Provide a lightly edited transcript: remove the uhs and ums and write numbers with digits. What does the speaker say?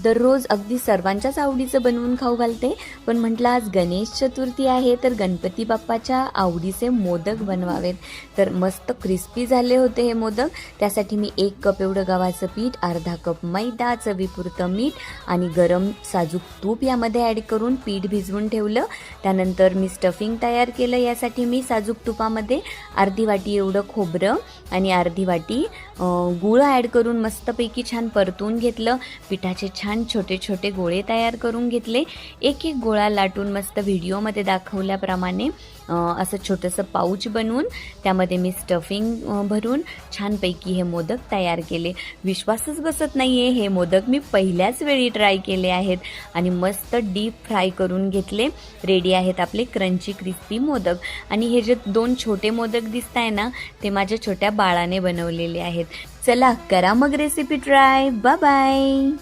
दररोज अगदी सर्वांच्याच आवडीचं बनवून खाऊ घालते, पण म्हटलं आज गणेश चतुर्थी आहे तर गणपती बाप्पाच्या आवडीचे मोदक बनवावेत. तर मस्त क्रिस्पी झाले होते हे मोदक. त्यासाठी मी 1 कप एवढं गव्हाचं पीठ, अर्धा कप मैदा, चवीपुरतं मीठ आणि गरम साजूक तूप यामध्ये ॲड करून पीठ भिजवून ठेवलं. त्यानंतर मी स्टफिंग तयार केलं. यासाठी मी साजूक तुपामध्ये अर्धी वाटी एवढं खोबरं आणि अर्धी वाटी गूळ ॲड करून मस्तपैकी छान परतून घेतलं. पिठाचे छान छोटे छोटे गोळे तयार करून घेतले. एक एक गोळा लाटून मस्त व्हिडिओमध्ये दाखवल्याप्रमाणे असं छोटंसं पाऊच बनवून त्यामध्ये मी स्टफिंग भरून छानपैकी हे मोदक तयार केले. विश्वासच बसत नाही आहे, हे मोदक मी पहिल्याच वेळी ट्राय केले आहेत आणि मस्त डीप फ्राय करून घेतले. रेडी आहेत आपले क्रंची क्रिस्पी मोदक. आणि हे जे 2 छोटे मोदक दिसत आहे ना, ते माझ्या छोट्या बाळाने बनवलेले आहेत. चला करा मग रेसिपी ट्राय. Bye bye.